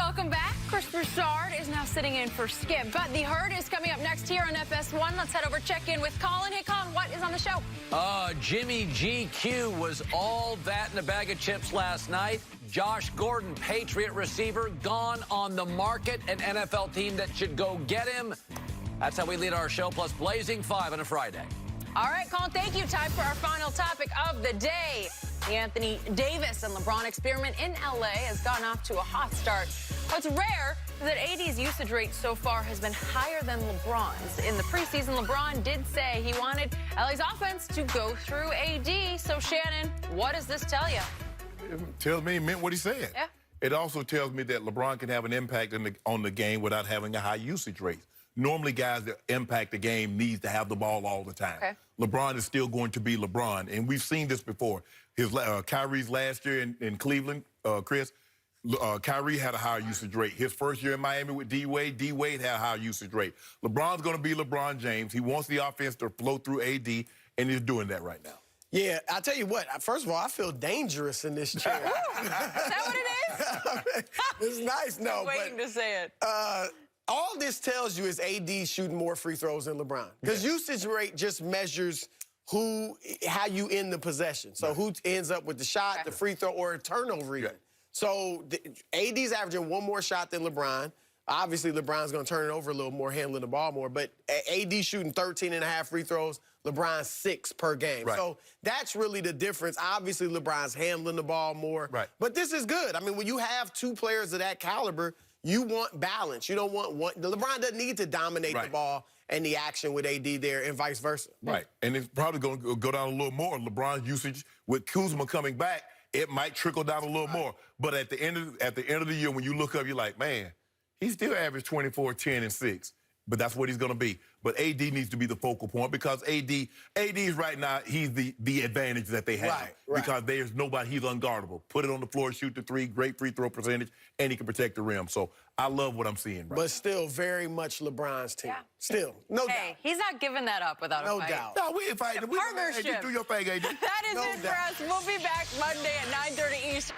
Welcome back. Broussard is now sitting in for Skip, but the herd is coming up next here on FS1. Let's head over, check in with Colin. Hey, Colin, what is on the show? Jimmy GQ was all that in a bag of chips last night. Josh Gordon, Patriot receiver, gone on the market. An NFL team that should go get him. That's how we lead our show, plus Blazing 5 on a Friday. All right, Colin, thank you. Time for our final topic of the day. The Anthony Davis and LeBron experiment in L.A. has gotten off to a hot start. What's rare is that AD's usage rate so far has been higher than LeBron's. In the preseason, LeBron did say he wanted LA's offense to go through AD. So, Shannon, what does this tell you? It tells me he meant what he said. Yeah. It also tells me that LeBron can have an impact on the game without having a high usage rate. Normally, guys that impact the game needs to have the ball all the time. Okay. LeBron is still going to be LeBron, and we've seen this before. Kyrie's last year in Cleveland, Chris, Kyrie had a higher usage rate. His first year in Miami with D-Wade had a higher usage rate. LeBron's going to be LeBron James. He wants the offense to flow through AD, and he's doing that right now. Yeah, I'll tell you what. First of all, I feel dangerous in this chair. Is that what it is? It's nice, no. I'm waiting to say it. All this tells you is AD shooting more free throws than LeBron. Because usage rate just measures how you end the possession. So who ends up with the shot, the free throw, or a turnover even. So AD's averaging one more shot than LeBron. Obviously, LeBron's going to turn it over a little more, handling the ball more. But AD shooting 13.5 free throws, LeBron 6 per game. Right. So that's really the difference. Obviously, LeBron's handling the ball more. Right. But this is good. I mean, when you have two players of that caliber, you want balance. You don't want one. LeBron doesn't need to dominate the ball and the action with AD there and vice versa. Right. And it's probably going to go down a little more. LeBron's usage with Kuzma coming back, it might trickle down a little more. But at the end of the year, when you look up, you're like, man, he still averaged 24, 10, and 6. But that's what he's going to be. But AD needs to be the focal point because AD's right now, he's the advantage that they have. Right. Because there's nobody, he's unguardable. Put it on the floor, shoot the three, great free throw percentage, and he can protect the rim. So I love what I'm seeing right now. But still very much LeBron's team. Yeah. Still, no doubt. Hey, he's not giving that up without a fight. No doubt. No, we ain't fighting. Partnership. You do your thing, AD. That is No it doubt. for us. We'll be back Monday at 9:30 Eastern.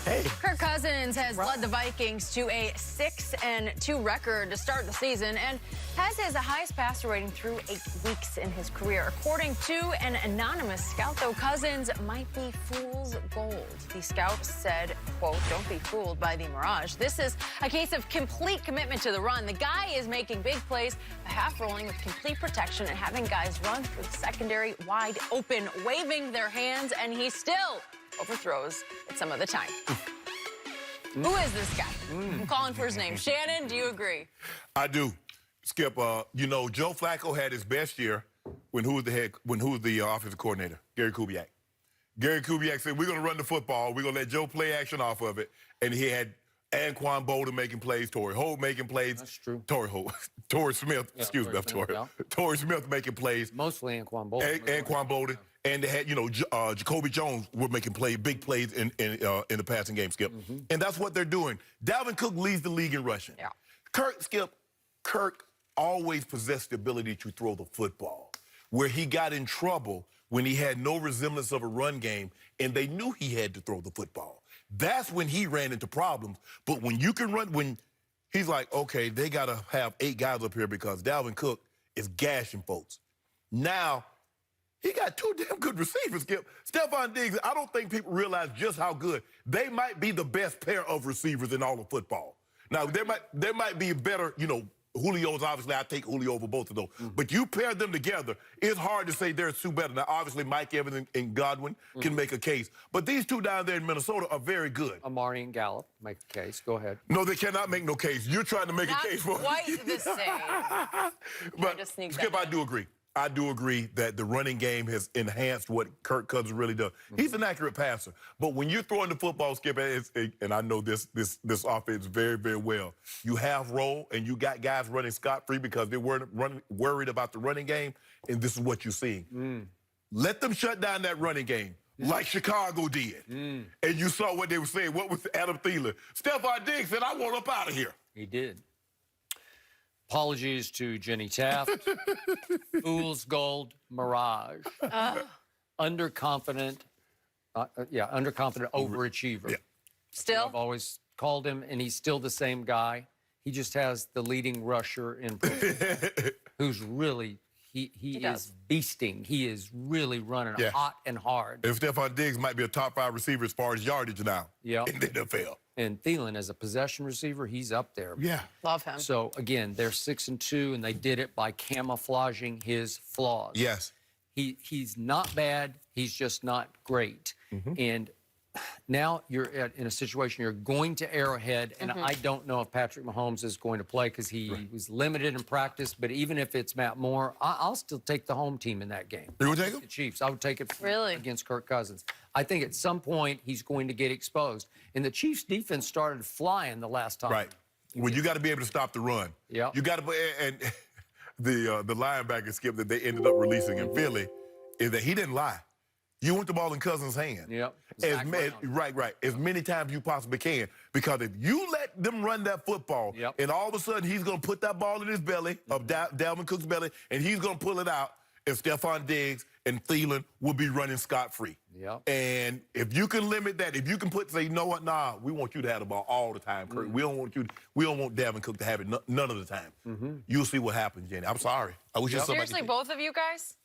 Hey. Kirk Cousins has led the Vikings to a 6-2 record to start the season and has his highest passer rating through 8 weeks in his career. According to an anonymous scout, though, Cousins might be fool's gold. The scout said, quote, "Don't be fooled by the mirage. This is a case of complete commitment to the run. The guy is making big plays, half rolling with complete protection and having guys run through the secondary wide open, waving their hands, and he still overthrows it some of the time." Who is this guy? I'm calling for his name. Shannon, do you agree? I do. Skip, you know, Joe Flacco had his best year when who was the offensive coordinator? Gary Kubiak. Gary Kubiak said, we're going to run the football. We're going to let Joe play action off of it. And he had Anquan Bolden making plays, Torrey Holt making plays. That's true. Torrey Smith, excuse me, Torrey Smith making plays. Mostly Anquan Bolden. Anquan Bolden. And they had, you know, Jacoby Jones were making big plays in the passing game, Skip. And that's what they're doing. Dalvin Cook leads the league in rushing. Yeah. Kirk always possessed the ability to throw the football. Where he got in trouble when he had no resemblance of a run game, and they knew he had to throw the football. That's when he ran into problems. But when you can run, when he's like, okay, they got to have 8 guys up here because Dalvin Cook is gashing folks. Now, he got 2 damn good receivers, Skip. Stephon Diggs, I don't think people realize just how good. They might be the best pair of receivers in all of football. Now, there might be better, you know, Julio's obviously, I take Julio over both of those. But you pair them together, it's hard to say there's 2 better. Now, obviously, Mike Evans and Godwin can make a case. But these 2 down there in Minnesota are very good. Amari and Gallup make a case. Go ahead. No, they cannot make no case. You're trying to make Not a case for quite the same. But, to sneak Skip, that I in. do agree. I do agree that the running game has enhanced what Kirk Cousins really does. He's an accurate passer. But when you're throwing the football, Skip, and I know this offense very, very well, you have roll and you got guys running scot-free because they weren't worried about the running game, and this is what you're seeing. Let them shut down that running game like Chicago did. And you saw what they were saying. What was Adam Thielen? Stephon Diggs said, I want up out of here. He did. Apologies to Jenny Taft. Fool's gold mirage. Underconfident. Underconfident overachiever. Yeah. Still? I've always called him, and he's still the same guy. He just has the leading rusher in who's really, he is beasting. He is really running hot and hard. And Stephon Diggs might be a top 5 receiver as far as yardage now in the NFL. And Thielen, as a possession receiver, he's up there. Yeah. Love him. So, again, they're 6-2, and they did it by camouflaging his flaws. Yes. He's not bad. He's just not great. And now you're in a situation you're going to Arrowhead, and I don't know if Patrick Mahomes is going to play because he was limited in practice. But even if it's Matt Moore, I'll still take the home team in that game. You would take him? The Chiefs. I would take it Really? against Kirk Cousins. I think at some point he's going to get exposed. And the Chiefs' defense started flying the last time. Right. Well, you got to be able to stop the run. Yeah. You got to, and the linebacker skip that they ended up releasing in Philly is that he didn't lie. You want the ball in Cousins' hand. Yep. Right. As many times you possibly can. Because if you let them run that football, and all of a sudden he's going to put that ball in his belly, of Dalvin Cook's belly, and he's going to pull it out, and Stephon Diggs and Thielen will be running scot-free. Yep. And if you can limit that, if you can say, you know what, nah, we want you to have the ball all the time, Kirk. We don't want Dalvin Cook to have it none of the time. You'll see what happens, Jenny. I'm sorry. I wish Seriously, both of you guys?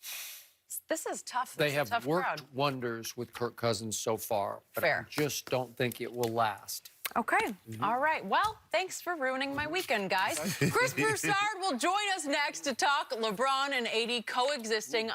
This is tough. They have tough worked crowd. wonders with Kirk Cousins so far, but Fair. I just don't think it will last. Okay. All right. Well, thanks for ruining my weekend, guys. Chris Broussard will join us next to talk LeBron and AD coexisting